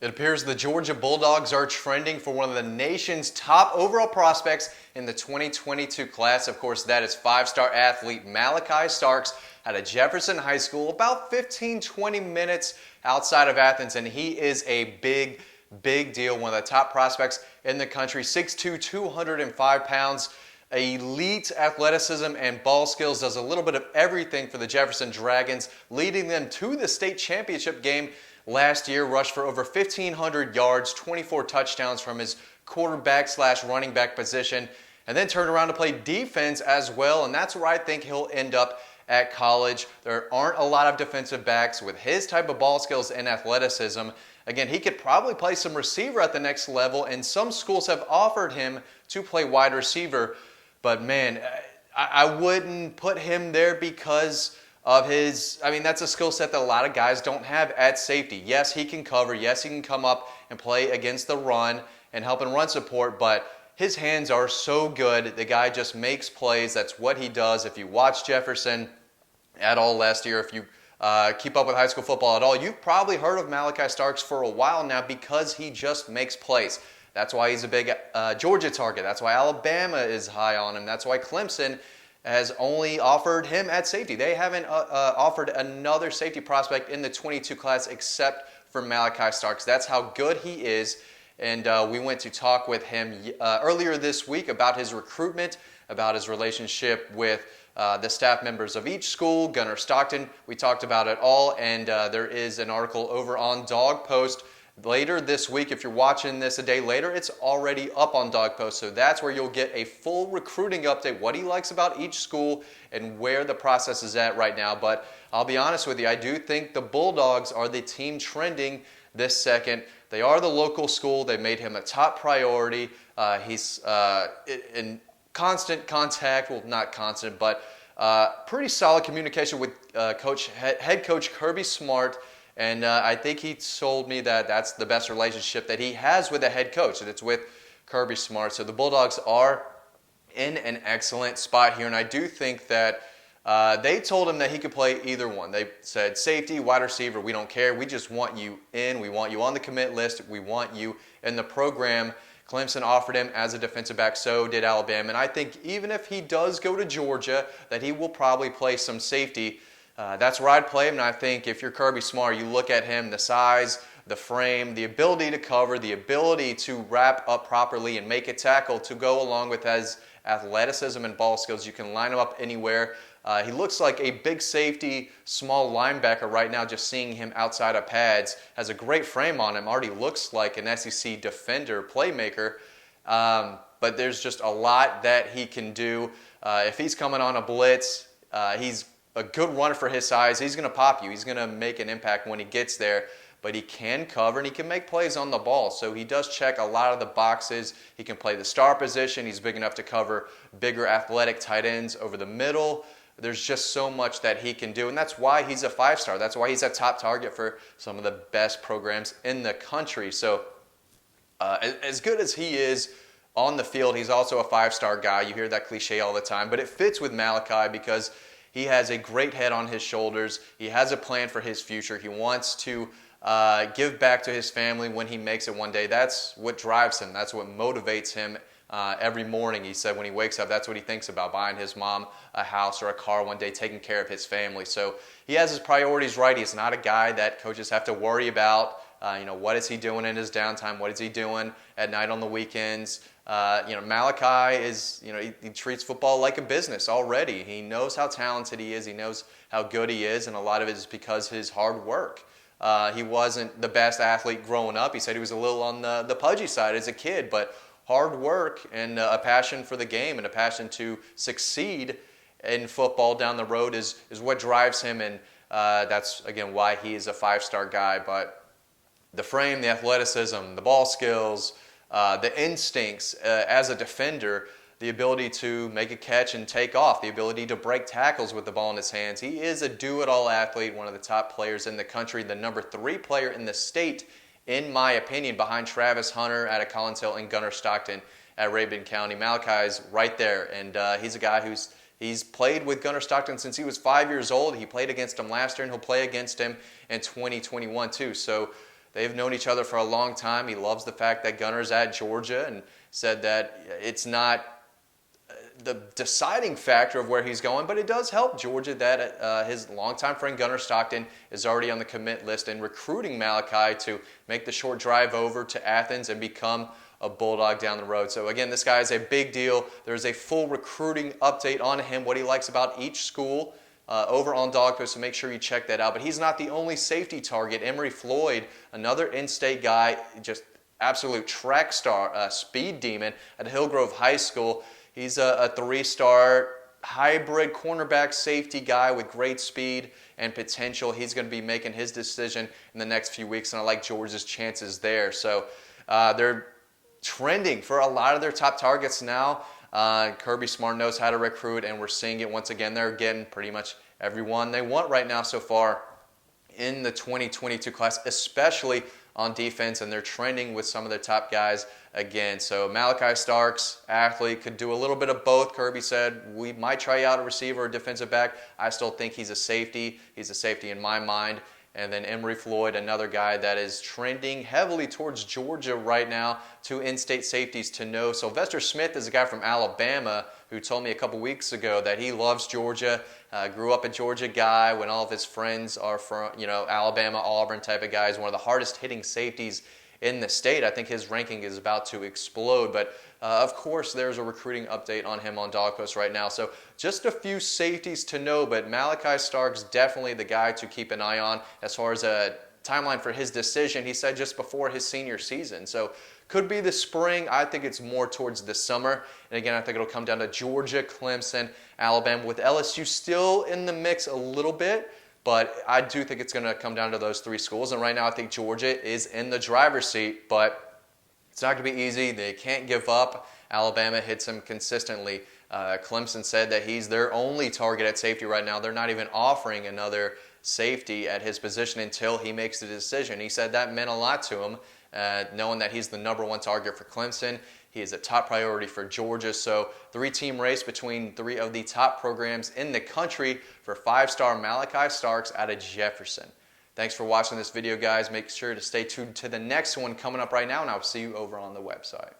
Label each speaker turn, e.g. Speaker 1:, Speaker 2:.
Speaker 1: It appears the Georgia Bulldogs are trending for one of the nation's top overall prospects in the 2022 class. Of course, that is five-star athlete Malachi Starks out of Jefferson High School, about 15-20 minutes outside of Athens, and he is a big deal, one of the top prospects in the country, 6'2", 205 pounds. Elite athleticism and ball skills, does a little bit of everything for the Jefferson Dragons, leading them to the state championship game last year. Rushed for over 1,500 yards, 24 touchdowns from his quarterback/running back position, and then turned around to play defense as well, and that's where I think he'll end up at college. There aren't a lot of defensive backs with his type of ball skills and athleticism. Again, he could probably play some receiver at the next level, and some schools have offered him to play wide receiver. But man, I wouldn't put him there because of his, that's a skill set that a lot of guys don't have at safety. Yes, he can cover. Yes, he can come up and play against the run and help in run support, but his hands are so good. The guy just makes plays. That's what he does. If you watch Jefferson at all last year, if you keep up with high school football at all, you've probably heard of Malachi Starks for a while now because he just makes plays. That's why he's a big Georgia target. That's why Alabama is high on him. That's why Clemson has only offered him at safety. They haven't offered another safety prospect in the 22 class except for Malachi Starks. That's how good he is. And we went to talk with him earlier this week about his recruitment, about his relationship with the staff members of each school, Gunner Stockton. We talked about it all, and there is an article over on Dawg Post later this week. If you're watching this a day later, it's already up on Dawg Post, so that's where you'll get a full recruiting update, what he likes about each school and where the process is at right now. But I'll be honest with you, I do think the Bulldogs are the team trending this second. They are the local school. They made him a top priority. He's in constant contact, well, not constant, but pretty solid communication with head coach Kirby Smart. And I think he told me that that's the best relationship that he has with a head coach, and it's with Kirby Smart. So the Bulldogs are in an excellent spot here, and I do think that they told him that he could play either one. They said safety, wide receiver, we don't care. We just want you in. We want you on the commit list. We want you in the program. Clemson offered him as a defensive back, so did Alabama. And I think even if he does go to Georgia, that he will probably play some safety. That's where I'd play him, and I think if you're Kirby Smart, you look at him, the size, the frame, the ability to cover, the ability to wrap up properly and make a tackle to go along with his athleticism and ball skills. You can line him up anywhere. He looks like a big safety, small linebacker right now, just seeing him outside of pads. Has a great frame on him, already looks like an SEC defender, playmaker. But there's just a lot that he can do. If he's coming on a blitz, he's a good runner for his size. He's going to pop you. He's going to make an impact when he gets there. But he can cover and he can make plays on the ball. So he does check a lot of the boxes. He can play the star position. He's big enough to cover bigger athletic tight ends over the middle. There's just so much that he can do, and that's why he's a five-star. That's why he's a top target for some of the best programs in the country. So as good as he is on the field, he's also a five-star guy. You hear that cliche all the time, but it fits with Malachi because he has a great head on his shoulders. He has a plan for his future. He wants to give back to his family when he makes it one day. That's what drives him. That's what motivates him every morning. He said when he wakes up, that's what he thinks about, buying his mom a house or a car one day, taking care of his family. So he has his priorities right. He's not a guy that coaches have to worry about. What is he doing in his downtime? What is he doing at night on the weekends? Malachi is, he treats football like a business already. He knows how talented he is. He knows how good he is, and a lot of it is because his hard work. He wasn't the best athlete growing up. He said he was a little on the pudgy side as a kid, but hard work and a passion for the game and a passion to succeed in football down the road is what drives him, and that's, again, why he is a five-star guy. But the frame, the athleticism, the ball skills, the instincts as a defender, the ability to make a catch and take off, the ability to break tackles with the ball in his hands. He is a do-it-all athlete, one of the top players in the country, the number 3 player in the state, in my opinion, behind Travis Hunter out of Collins Hill and Gunner Stockton at Rabun County. Malachi's right there, and he's a guy he's played with Gunner Stockton since he was 5 years old. He played against him last year, and he'll play against him in 2021 too. So they've known each other for a long time. He loves the fact that Gunner's at Georgia and said that it's not the deciding factor of where he's going, but it does help Georgia that his longtime friend Gunner Stockton is already on the commit list and recruiting Malachi to make the short drive over to Athens and become a Bulldog down the road. So again, this guy is a big deal. There's a full recruiting update on him, what he likes about each school, over on Dawg Post, so make sure you check that out. But he's not the only safety target. Emory Floyd, another in-state guy, just absolute track star, speed demon at Hillgrove High School. He's a three-star hybrid cornerback safety guy with great speed and potential. He's going to be making his decision in the next few weeks, and I like Georgia's chances there. So they're trending for a lot of their top targets now. Kirby Smart knows how to recruit, and we're seeing it once again. They're getting pretty much everyone they want right now so far in the 2022 class, especially on defense, and they're trending with some of their top guys again. So Malachi Starks, athlete, could do a little bit of both. Kirby said, we might try out a receiver or defensive back. I still think he's a safety. He's a safety in my mind. And then Emory Floyd, another guy that is trending heavily towards Georgia right now. Two in-state safeties to know. Sylvester Smith is a guy from Alabama who told me a couple weeks ago that he loves Georgia, grew up a Georgia guy when all of his friends are from, Alabama, Auburn type of guys, one of the hardest hitting safeties in the state. I think his ranking is about to explode, but of course there's a recruiting update on him on Dawg Post right now. So just a few safeties to know, but Malachi Starks definitely the guy to keep an eye on as far as a timeline for his decision. He said just before his senior season. So could be the spring. I think it's more towards the summer. And again, I think it'll come down to Georgia, Clemson, Alabama, with LSU still in the mix a little bit. But I do think it's going to come down to those three schools. And right now I think Georgia is in the driver's seat, but it's not going to be easy. They can't give up. Alabama hits him consistently. Clemson said that he's their only target at safety right now. They're not even offering another safety at his position until he makes the decision. He said that meant a lot to him, knowing that he's the #1 target for Clemson. He is a top priority for Georgia. So three-team race between three of the top programs in the country for 5-star Malachi Starks out of Jefferson. Thanks for watching this video, guys. Make sure to stay tuned to the next one coming up right now, and I'll see you over on the website.